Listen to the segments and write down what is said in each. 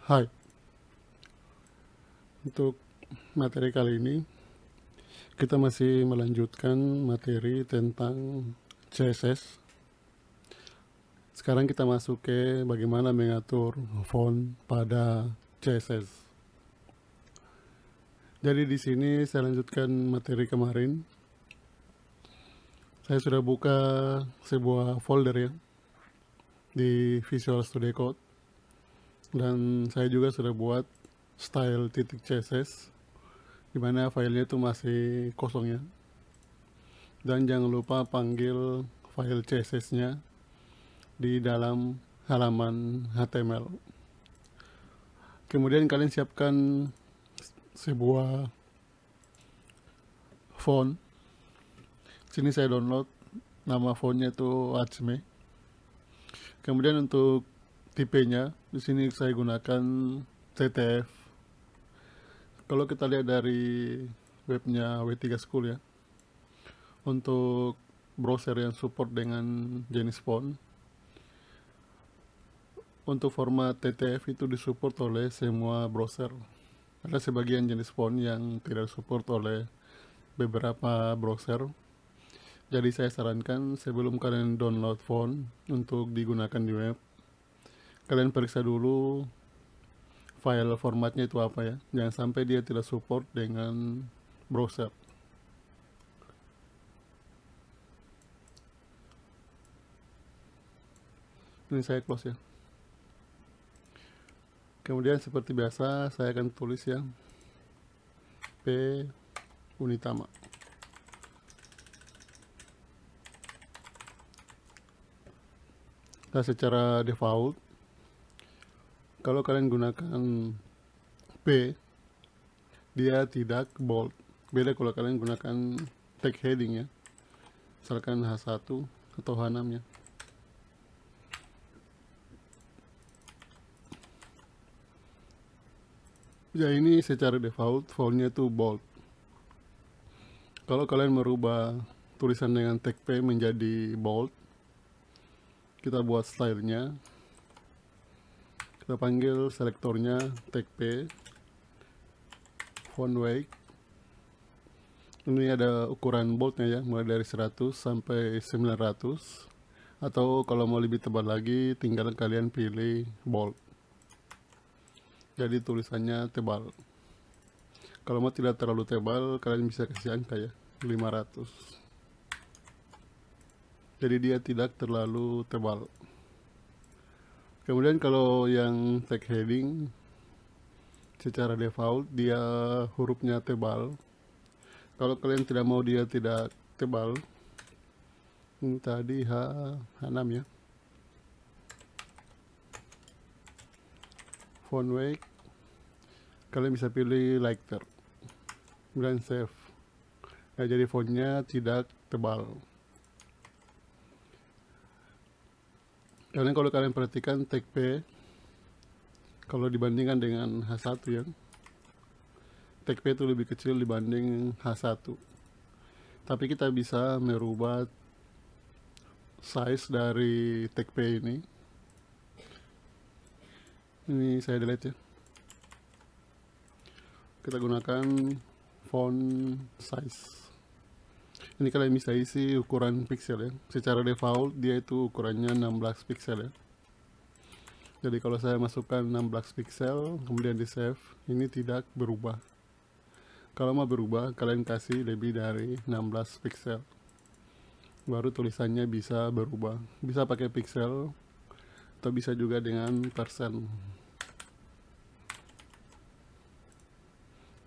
Hai, untuk materi kali ini kita masih melanjutkan materi tentang CSS. Sekarang kita masuk ke bagaimana mengatur font pada CSS. Jadi di sini saya lanjutkan materi kemarin. Saya sudah buka sebuah folder ya di Visual Studio Code, dan saya juga sudah buat style.css di mana filenya itu masih kosong ya. Dan jangan lupa panggil file CSS-nya di dalam halaman HTML. Kemudian kalian siapkan sebuah font. Sini saya download, nama fontnya itu Acme. Kemudian untuk tipenya, di sini saya gunakan TTF. Kalau kita lihat dari webnya W3 School ya, untuk browser yang support dengan jenis font, untuk format TTF itu disupport oleh semua browser. Ada sebagian jenis font yang tidak support oleh beberapa browser. Jadi saya sarankan sebelum kalian download font untuk digunakan di web, kalian periksa dulu file formatnya itu apa ya. Jangan sampai dia tidak support dengan browser. Ini saya close ya. Kemudian seperti biasa saya akan tulis ya, P Unitama. Nah, secara default kalau kalian gunakan P, dia tidak bold. Beda kalau kalian gunakan tag heading ya, misalkan H1 atau H6 ya. Ya, ini secara default fontnya itu bold. Kalau kalian merubah tulisan dengan tag P menjadi bold, kita buat stylenya. Kita panggil selektornya tag P, font weight. Ini ada ukuran boldnya ya, mulai dari 100 sampai 900. Atau kalau mau lebih tebal lagi, tinggal kalian pilih bold. Jadi tulisannya tebal. Kalau mau tidak terlalu tebal, kalian bisa kasih angka ya, 500. Jadi dia tidak terlalu tebal. Kemudian kalau yang tag heading, secara default dia hurufnya tebal. Kalau kalian tidak mau dia tidak tebal, ini tadi H6 ya. Font weight, kalian bisa pilih lighter. Kemudian save. Nah, jadi fontnya tidak tebal. Karena kalau kalian perhatikan tag P, kalau dibandingkan dengan H1 ya, tag P itu lebih kecil dibanding H1. Tapi kita bisa merubah size dari tag P ini. Ini saya delete ya. Kita gunakan font size. Ini kalian bisa isi ukuran pixel ya. Secara default dia itu ukurannya 16 pixel ya. Jadi kalau saya masukkan 16 pixel kemudian di save, ini tidak berubah. Kalau mau berubah, kalian kasih lebih dari 16 pixel, baru tulisannya bisa berubah. Bisa pakai pixel atau bisa juga dengan persen,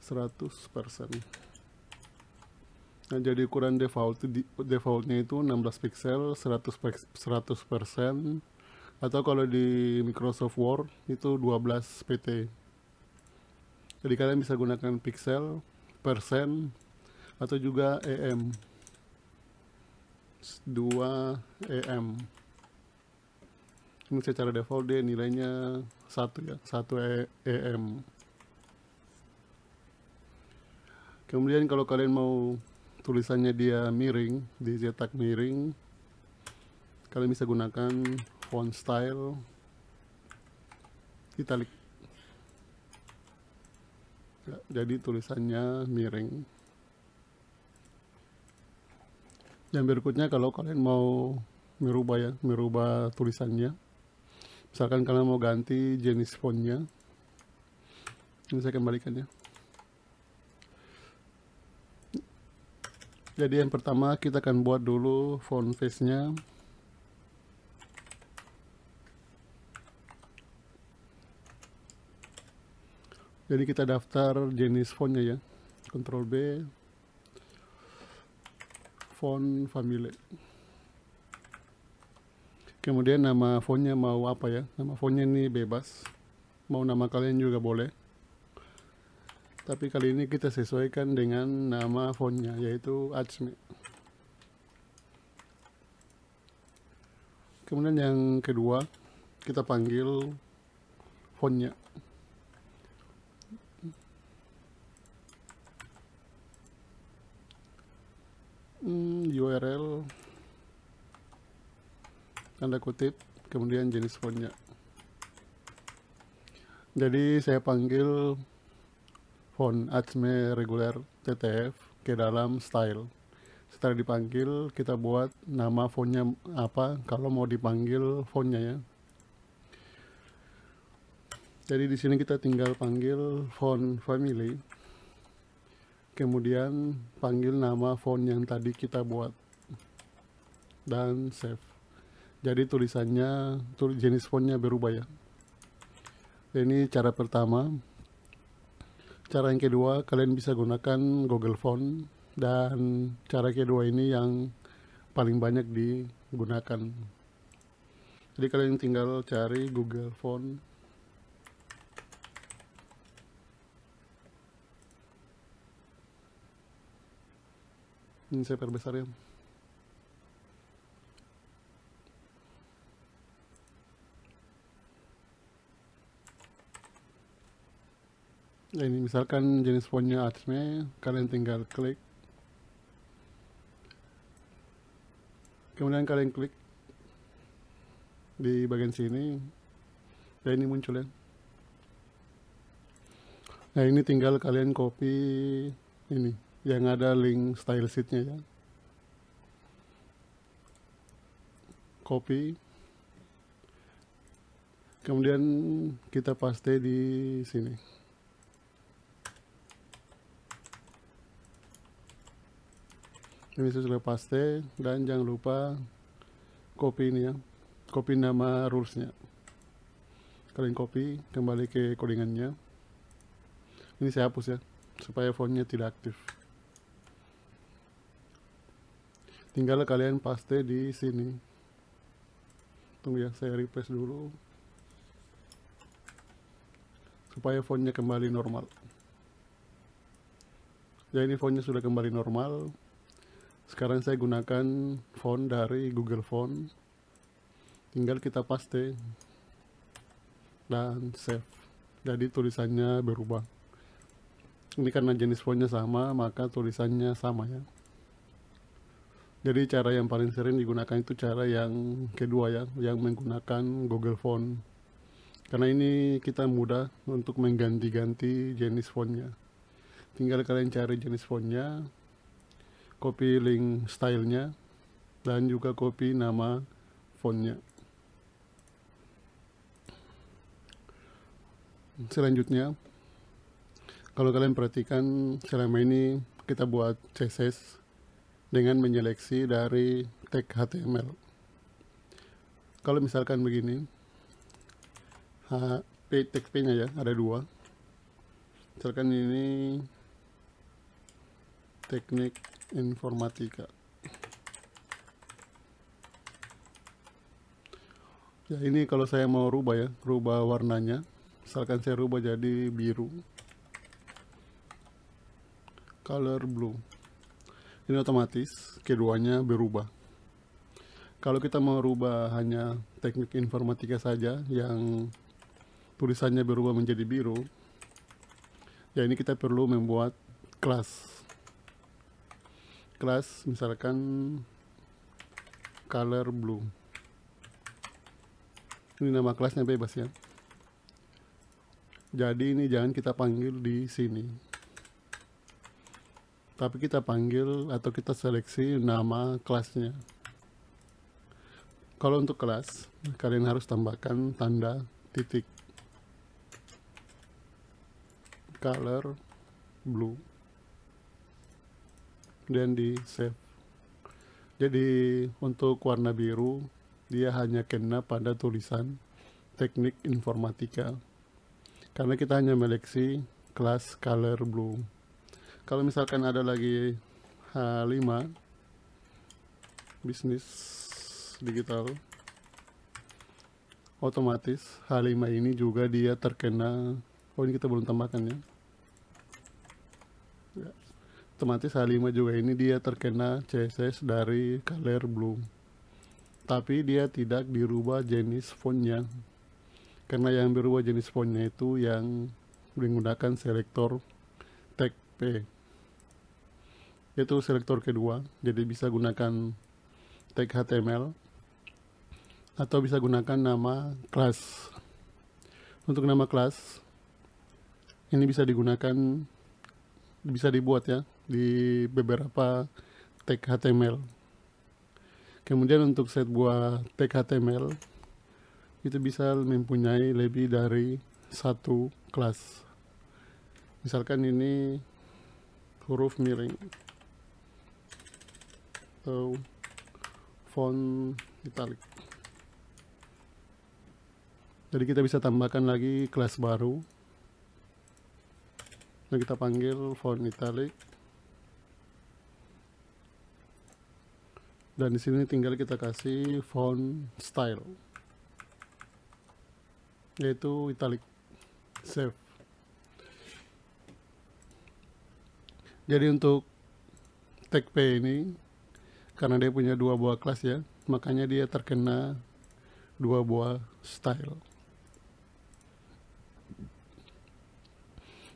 100%. Nah, jadi ukuran defaultnya itu 16 pixel, 100%, atau kalau di Microsoft Word itu 12 pt. Jadi kalian bisa gunakan pixel, persen, atau juga em, 2 em. Ini secara default dia nilainya 1 ya, 1 em. Kemudian kalau kalian mau tulisannya dia miring, dicetak miring, kalian bisa gunakan font style italic. ya, jadi tulisannya miring. Yang berikutnya kalau kalian mau merubah tulisannya, misalkan kalian mau ganti jenis fontnya, ini saya kembalikan ya. Jadi yang pertama kita akan buat dulu font face-nya. Jadi kita daftar jenis fontnya ya, Ctrl B, font family. Kemudian nama fontnya mau apa ya, nama fontnya ini bebas, mau nama kalian juga boleh. Tapi kali ini kita sesuaikan dengan nama fontnya, yaitu Acme. Kemudian yang kedua, kita panggil fontnya. URL, tanda kutip, kemudian jenis fontnya. Jadi saya panggil font Acme regular TTF ke dalam style. Setelah dipanggil, kita buat nama fontnya apa kalau mau dipanggil fontnya ya. Jadi di sini kita tinggal panggil font family, kemudian panggil nama font yang tadi kita buat dan save. Jadi tulisannya, jenis fontnya berubah ya. Ini cara pertama. Cara yang kedua, kalian bisa gunakan Google Font, dan cara kedua ini yang paling banyak digunakan. Jadi kalian tinggal cari Google Font. Ini saya perbesar ya. Nah, ini misalkan jenis fontnya Acme, kalian tinggal klik. Kemudian kalian klik di bagian sini. Nah, ini muncul ya. Nah, ini tinggal kalian copy ini yang ada link style sheet-nya ya. Copy. Kemudian kita paste di sini. Ini saya sudah paste, dan jangan lupa copy ini ya, copy nama rules-nya. Kalian copy, kembali ke codingannya. Ini saya hapus ya, supaya fontnya tidak aktif. Tinggal kalian paste di sini. Tunggu ya, saya refresh dulu supaya fontnya kembali normal. Ya, ini fontnya sudah kembali normal. Sekarang saya gunakan font dari Google Font. Tinggal kita paste dan save. Jadi tulisannya berubah. Ini karena jenis fontnya sama, maka tulisannya sama ya. Jadi cara yang paling sering digunakan itu cara yang kedua ya, yang menggunakan Google Font. Karena ini kita mudah untuk mengganti-ganti jenis fontnya. Tinggal kalian cari jenis fontnya, copy link stylenya, dan juga copy nama fontnya. Selanjutnya, kalau kalian perhatikan selama ini kita buat CSS dengan menyeleksi dari tag HTML. Kalau misalkan begini, tag P-nya ya, ada dua. Misalkan ini teknik informatika. Ya, ini kalau saya mau rubah ya, rubah warnanya. Misalkan saya rubah jadi biru, color blue. Ini otomatis keduanya berubah. Kalau kita mau rubah hanya teknik informatika saja yang tulisannya berubah menjadi biru, ya ini kita perlu membuat kelas. Kelas misalkan color blue. Ini nama kelasnya bebas ya. Jadi ini jangan kita panggil di sini, tapi kita panggil atau kita seleksi nama kelasnya. Kalau untuk kelas, kalian harus tambahkan tanda titik, color blue, dan di save. Jadi untuk warna biru dia hanya kena pada tulisan teknik informatika, karena kita hanya meleksi kelas color blue. Kalau misalkan ada lagi H5 bisnis digital, otomatis H5 ini juga dia terkena, oh ini kita belum tambahkan ya, otomatis H5 juga ini dia terkena CSS dari color blue, tapi dia tidak dirubah jenis fontnya, karena yang berubah jenis fontnya itu yang menggunakan selektor tag P, yaitu selektor kedua. Jadi bisa gunakan tag HTML atau bisa gunakan nama kelas. Untuk nama kelas ini bisa digunakan, bisa dibuat ya di beberapa tag HTML. Kemudian untuk set buah tag HTML itu bisa mempunyai lebih dari satu kelas. Misalkan ini huruf miring atau font italic. Jadi kita bisa tambahkan lagi kelas baru. Nah, kita panggil font italic. Dan di sini tinggal kita kasih font style, yaitu italic. Save. Jadi untuk tag P ini, karena dia punya dua buah kelas ya, makanya dia terkena dua buah style.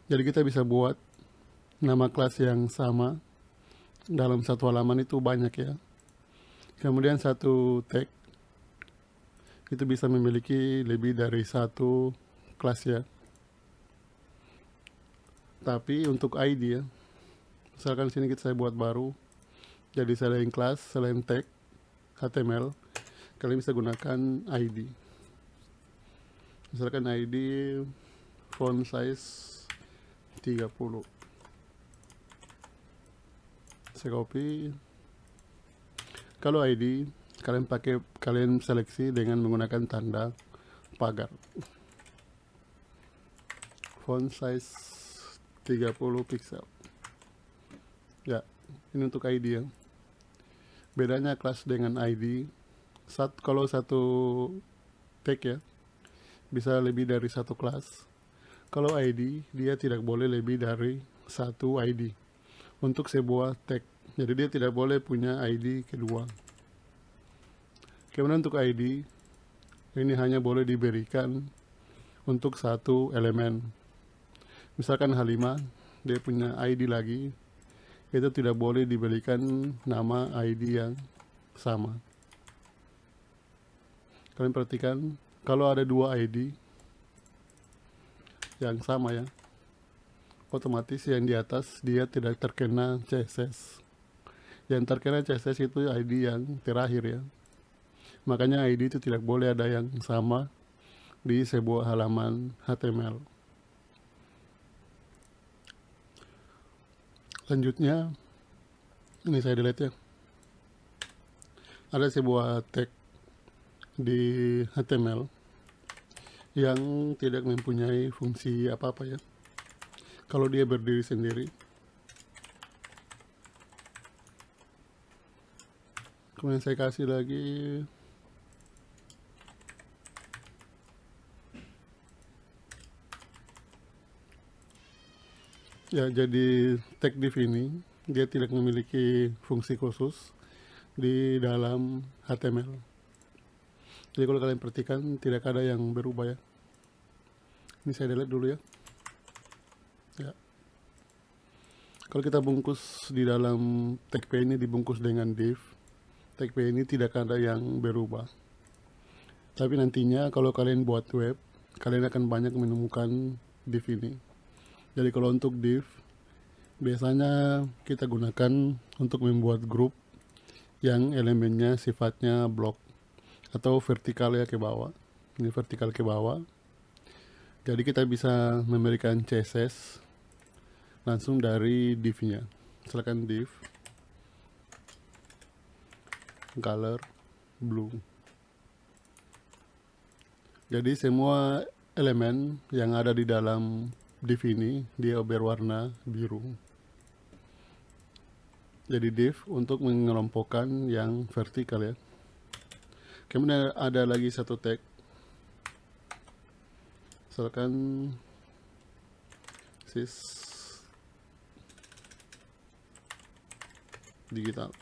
Jadi kita bisa buat nama kelas yang sama dalam satu halaman itu banyak ya. Kemudian satu tag itu bisa memiliki lebih dari satu kelas ya. Tapi untuk ID ya, misalkan sini saya buat baru, jadi selain kelas, selain tag HTML, kalian bisa gunakan ID. Misalkan ID font size 30. Saya copy. Kalau ID kalian seleksi dengan menggunakan tanda pagar. Font size 30 pixel. Ya, ini untuk ID ya. Bedanya kelas dengan ID, kalau satu tag ya bisa lebih dari satu kelas. Kalau ID dia tidak boleh lebih dari satu ID untuk sebuah tag. Jadi dia tidak boleh punya ID kedua. Kemudian untuk ID ini hanya boleh diberikan untuk satu elemen. Misalkan H5 dia punya ID lagi, itu tidak boleh diberikan nama ID yang sama. Kalian perhatikan, kalau ada dua ID yang sama ya, otomatis yang di atas dia tidak terkena CSS. Yang terkena CSS itu ID yang terakhir ya. Makanya ID itu tidak boleh ada yang sama di sebuah halaman HTML. Selanjutnya, ini saya delete ya. Ada sebuah tag di HTML yang tidak mempunyai fungsi apa-apa ya. Kalau dia berdiri sendiri. Kemudian saya kasih lagi ya, jadi tag div ini dia tidak memiliki fungsi khusus di dalam HTML. Jadi kalau kalian perhatikan tidak ada yang berubah ya. Ini saya delete dulu ya. Ya. Kalau kita bungkus di dalam tag P ini dibungkus dengan div, tag P ini tidak ada yang berubah. Tapi nantinya kalau kalian buat web, kalian akan banyak menemukan div ini. Jadi kalau untuk div biasanya kita gunakan untuk membuat grup yang elemennya sifatnya blok atau vertikal ya ke bawah. Ini vertikal ke bawah. Jadi kita bisa memberikan CSS langsung dari div-nya. Silakan div color blue. Jadi semua elemen yang ada di dalam div ini dia berwarna biru. Jadi div untuk mengelompokkan yang vertikal ya. Kemudian ada lagi satu tag. Misalkan sys digital.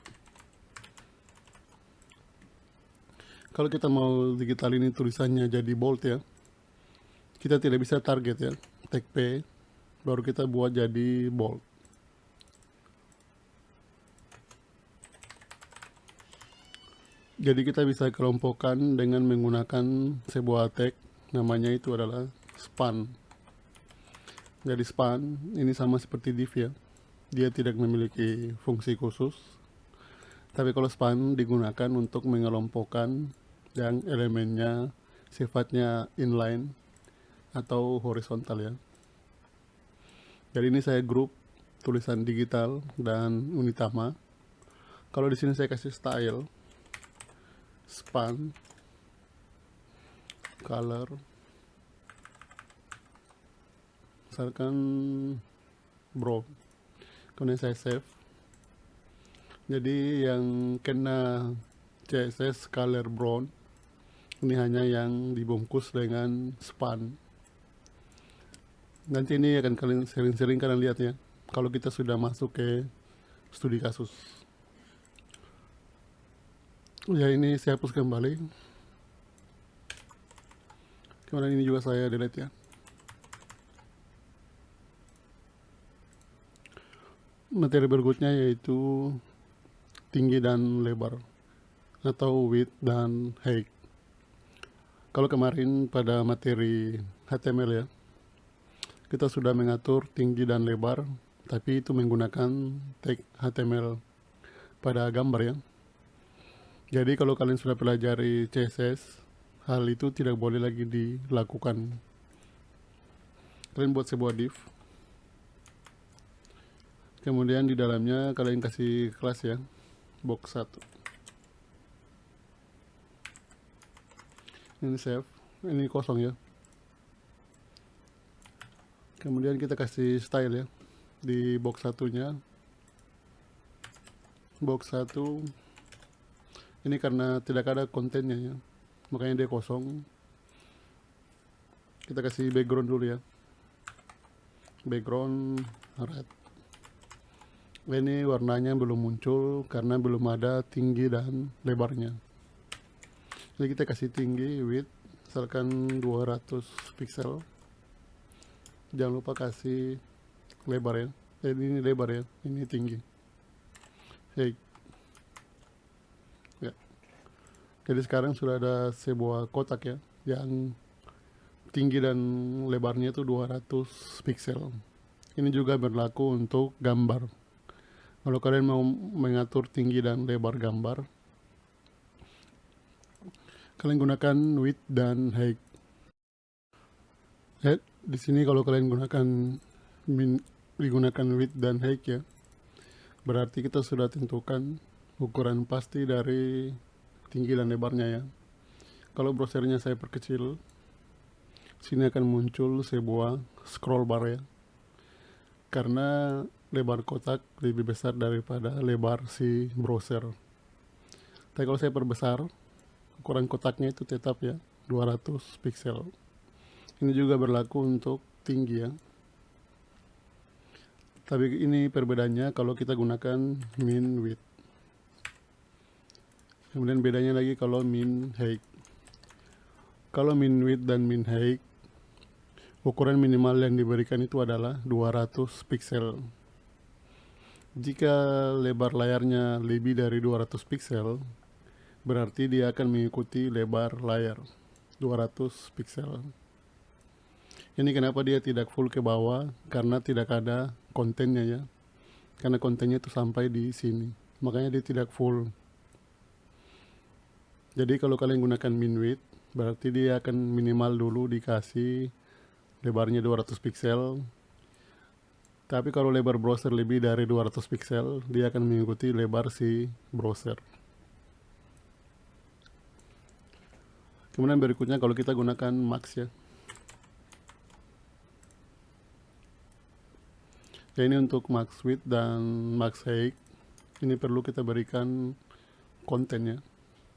Kalau kita mau digital ini tulisannya jadi bold ya, kita tidak bisa target ya. Tag P baru kita buat jadi bold. Jadi kita bisa kelompokkan dengan menggunakan sebuah tag, namanya itu adalah span. Jadi span ini sama seperti div ya, dia tidak memiliki fungsi khusus. Tapi kalau span digunakan untuk mengelompokkan yang elemennya sifatnya inline atau horizontal ya. Jadi ini saya grup tulisan digital dan unitama. Kalau di sini saya kasih style span color, misalkan brown, kemudian saya save. Jadi yang kena CSS color brown ini hanya yang dibungkus dengan span. Nanti ini akan kalian sering-sering kalian lihat ya, kalau kita sudah masuk ke studi kasus. Ya ini saya hapus kembali. Kemudian ini juga saya delete ya. Materi berikutnya yaitu tinggi dan lebar atau width dan height. Kalau kemarin pada materi HTML ya, kita sudah mengatur tinggi dan lebar, tapi itu menggunakan tag HTML pada gambar ya. Jadi kalau kalian sudah pelajari CSS, hal itu tidak boleh lagi dilakukan. Kalian buat sebuah div, kemudian di dalamnya kalian kasih kelas ya, box 1. Ini save, ini kosong ya. Kemudian kita kasih style ya di box satunya. Box 1 ini karena tidak ada kontennya ya, makanya dia kosong. Kita kasih background dulu ya, background red. Ini warnanya belum muncul karena belum ada tinggi dan lebarnya. Jadi kita kasih tinggi width misalkan 200 pixel. Jangan lupa kasih lebar ya, ini lebar ya, ini tinggi. Hey. Ya. Jadi sekarang sudah ada sebuah kotak ya, yang tinggi dan lebarnya itu 200 pixel. Ini juga berlaku untuk gambar. Kalau kalian mau mengatur tinggi dan lebar gambar, kalian gunakan width dan height. Di sini kalau kalian digunakan width dan height ya, berarti kita sudah tentukan ukuran pasti dari tinggi dan lebarnya ya. Kalau browsernya saya perkecil, sini akan muncul sebuah scroll bar ya, karena lebar kotak lebih besar daripada lebar si browser. Tapi kalau saya perbesar, ukuran kotaknya itu tetap ya 200 pixel. Ini juga berlaku untuk tinggi ya. Tapi ini perbedaannya kalau kita gunakan min width. Kemudian bedanya lagi kalau min height. Kalau min width dan min height, ukuran minimal yang diberikan itu adalah 200 pixel. Jika lebar layarnya lebih dari 200 pixel, berarti dia akan mengikuti lebar layar 200 pixel. Ini kenapa dia tidak full ke bawah, karena tidak ada kontennya ya, karena kontennya itu sampai di sini, makanya dia tidak full. Jadi kalau kalian gunakan min width, berarti dia akan minimal dulu dikasih lebarnya 200 pixel. Tapi kalau lebar browser lebih dari 200 pixel, dia akan mengikuti lebar si browser. Kemudian berikutnya kalau kita gunakan max ya. Ya, ini untuk max width dan max height. Ini perlu kita berikan kontennya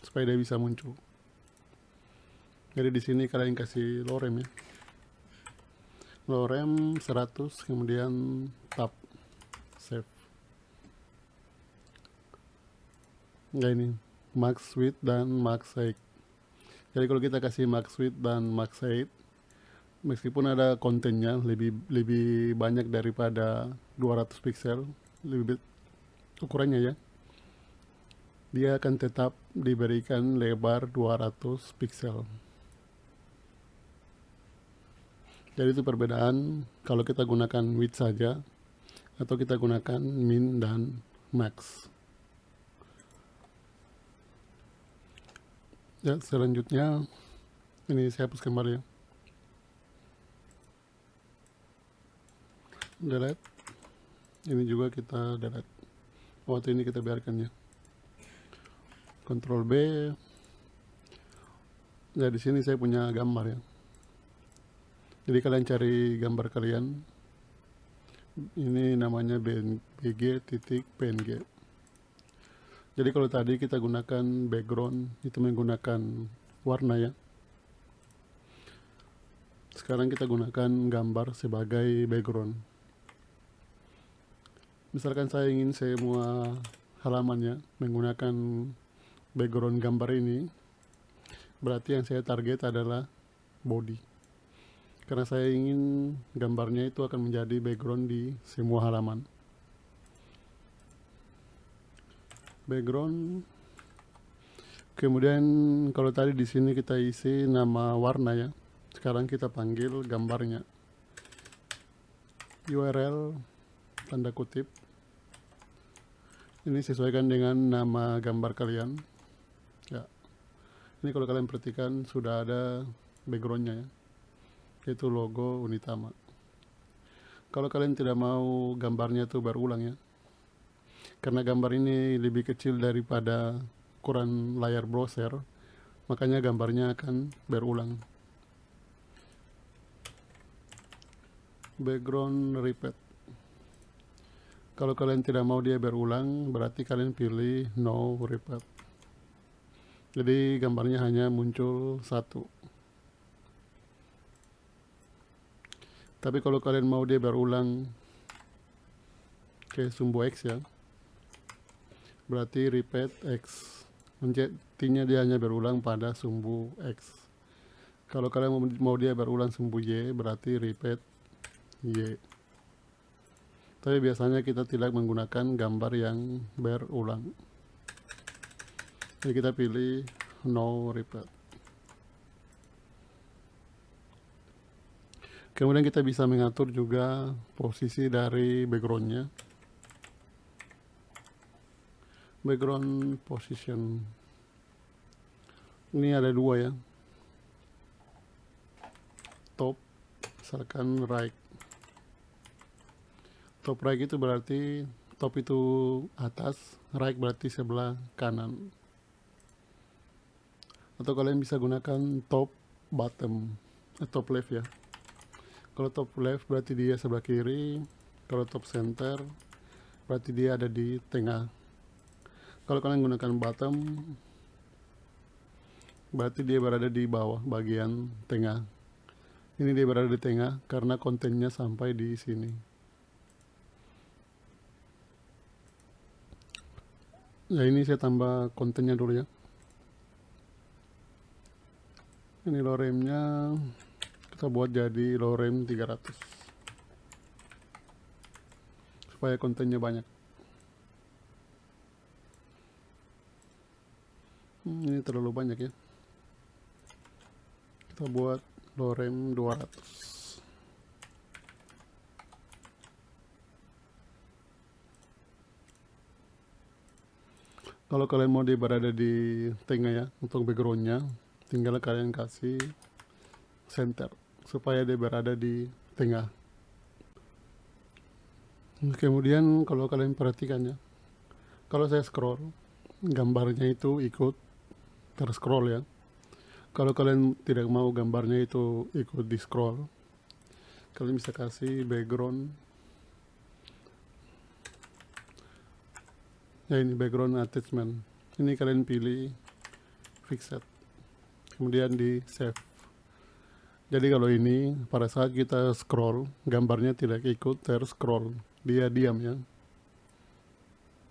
supaya dia bisa muncul. Jadi di sini kalian kasih lorem ya. Lorem 100, kemudian tab save. Ya, ini max width dan max height. Jadi kalau kita kasih max width dan max height, meskipun ada kontennya lebih banyak daripada 200 pixel, lebih ukurannya ya, dia akan tetap diberikan lebar 200 pixel. Jadi itu perbedaan kalau kita gunakan width saja atau kita gunakan min dan max. Ya, selanjutnya ini saya hapus kembali ya. Delete. Ini juga kita delete. Waktu ini kita biarkan ya. Ctrl B. Ya, di sini saya punya gambar ya. Jadi kalian cari gambar kalian. Ini namanya bg.png. Jadi kalau tadi kita gunakan background, itu menggunakan warna ya. Sekarang kita gunakan gambar sebagai background. Misalkan saya ingin semua halamannya menggunakan background gambar ini, berarti yang saya target adalah body. Karena saya ingin gambarnya itu akan menjadi background di semua halaman. Background. Kemudian kalau tadi di sini kita isi nama warna ya. Sekarang kita panggil gambarnya. URL tanda kutip. Ini sesuaikan dengan nama gambar kalian. Ya. Ini kalau kalian perhatikan sudah ada backgroundnya ya. Yaitu logo Unitama. Kalau kalian tidak mau gambarnya itu berulang ya. Karena gambar ini lebih kecil daripada ukuran layar browser, makanya gambarnya akan berulang. Background repeat. Kalau kalian tidak mau dia berulang, berarti kalian pilih no repeat. Jadi gambarnya hanya muncul satu. Tapi kalau kalian mau dia berulang ke sumbu X ya, berarti repeat X. Artinya dia hanya berulang pada sumbu X. Kalau kalian mau dia berulang sumbu Y, berarti repeat Y. Tapi biasanya kita tidak menggunakan gambar yang berulang. Jadi kita pilih no repeat. Kemudian kita bisa mengatur juga posisi dari backgroundnya. Background position. Ini ada dua ya. Top, misalkan right. Top right itu berarti top itu atas, right berarti sebelah kanan. Atau kalian bisa gunakan top bottom, top left ya. Kalau top left berarti dia sebelah kiri. Kalau top center berarti dia ada di tengah. Kalau kalian gunakan bottom, berarti dia berada di bawah bagian tengah. Ini dia berada di tengah karena kontennya sampai di sini. Ya, ini saya tambah kontennya dulu ya. Ini loremnya kita buat jadi lorem 300 supaya kontennya banyak. Ini terlalu banyak ya. Kita buat lorem 200. Kalau kalian mau dia berada di tengah ya, untuk backgroundnya tinggal kalian kasih center supaya dia berada di tengah. Kemudian kalau kalian perhatikan ya, kalau saya scroll, gambarnya itu ikut terscroll ya. Kalau kalian tidak mau gambarnya itu ikut di scroll, kalian bisa kasih background. Ya, ini background attachment. Ini kalian pilih fixed, kemudian di save. Jadi kalau ini pada saat kita scroll, gambarnya tidak ikut terscroll, dia diam ya.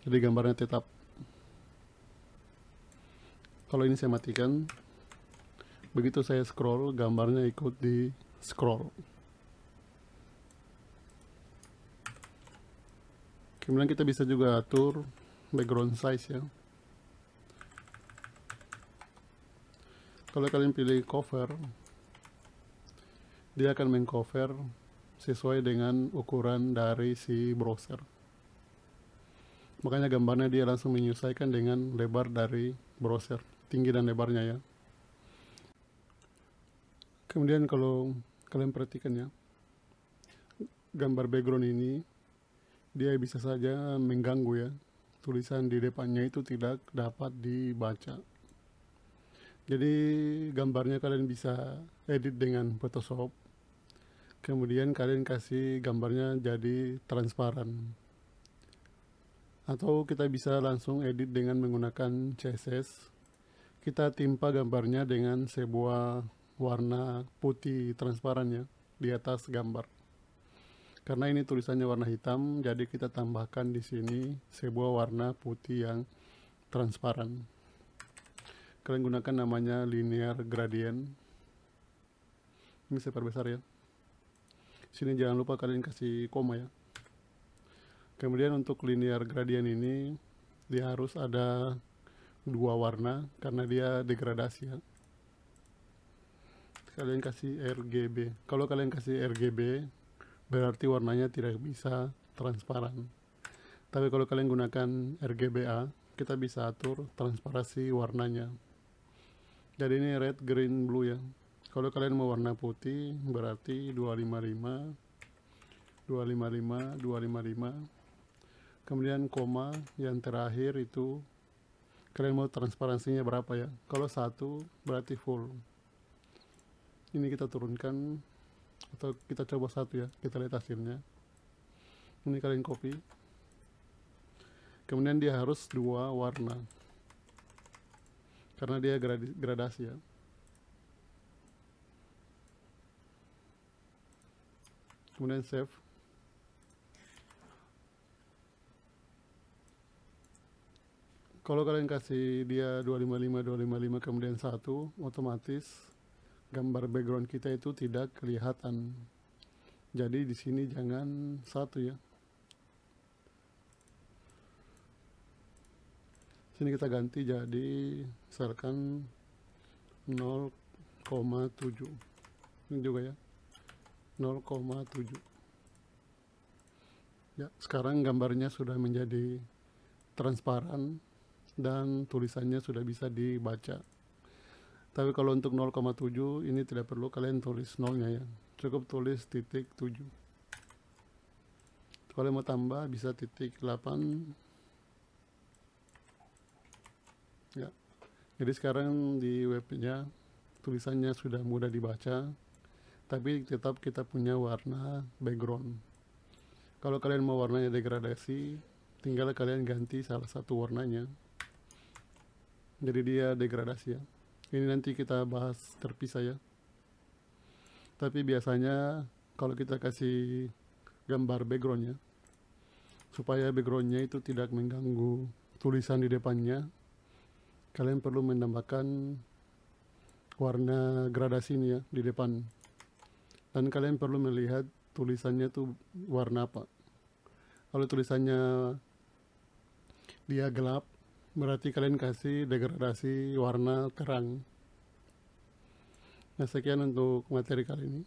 Jadi gambarnya tetap. Kalau ini saya matikan, begitu saya scroll, gambarnya ikut di scroll. Kemudian kita bisa juga atur background size ya. Kalau kalian pilih cover, dia akan mengcover sesuai dengan ukuran dari si browser. Makanya gambarnya dia langsung menyesuaikan dengan lebar dari browser, tinggi dan lebarnya ya. Kemudian kalau kalian perhatikan ya, gambar background ini dia bisa saja mengganggu ya. Tulisan di depannya itu tidak dapat dibaca. Jadi gambarnya kalian bisa edit dengan Photoshop. Kemudian kalian kasih gambarnya jadi transparan. Atau kita bisa langsung edit dengan menggunakan CSS. Kita timpa gambarnya dengan sebuah warna putih transparan ya di atas gambar. Karena ini tulisannya warna hitam, jadi kita tambahkan di sini sebuah warna putih yang transparan. Kalian gunakan namanya linear gradient. Ini saya perbesar ya. Sini jangan lupa kalian kasih koma ya. Kemudian untuk linear gradient ini dia harus ada dua warna karena dia degradasi ya. Kalian kasih RGB. Kalau kalian kasih RGB berarti warnanya tidak bisa transparan. Tapi kalau kalian gunakan RGBA, kita bisa atur transparansi warnanya. Jadi ini red, green, blue ya. Kalau kalian mau warna putih berarti 255, 255, 255. Kemudian koma yang terakhir itu kalian mau transparansinya berapa ya. Kalau 1 berarti full. Ini kita turunkan atau kita coba 1 ya, kita lihat hasilnya. Ini kalian copy, kemudian dia harus 2 warna karena dia gradasi ya. Kemudian save. Kalau kalian kasih dia 255 255 kemudian 1, otomatis gambar background kita itu tidak kelihatan. Jadi di sini jangan 1 ya. Sini kita ganti jadi misalkan 0,7. Ini juga ya. 0,7. Ya, sekarang gambarnya sudah menjadi transparan dan tulisannya sudah bisa dibaca. Tapi kalau untuk 0,7 ini tidak perlu kalian tulis nolnya ya, cukup tulis titik 7. Kalau mau tambah bisa titik 8 ya. Jadi sekarang di webnya tulisannya sudah mudah dibaca, tapi tetap kita punya warna background. Kalau kalian mau warnanya degradasi, tinggal kalian ganti salah satu warnanya, jadi dia degradasi ya. Ini nanti kita bahas terpisah ya. Tapi biasanya kalau kita kasih gambar backgroundnya, supaya backgroundnya itu tidak mengganggu tulisan di depannya, kalian perlu menambahkan warna gradasi ini ya di depan. Dan kalian perlu melihat tulisannya itu warna apa. Kalau tulisannya dia gelap, berarti kalian kasih degradasi warna terang. Nah, sekian untuk materi kali ini.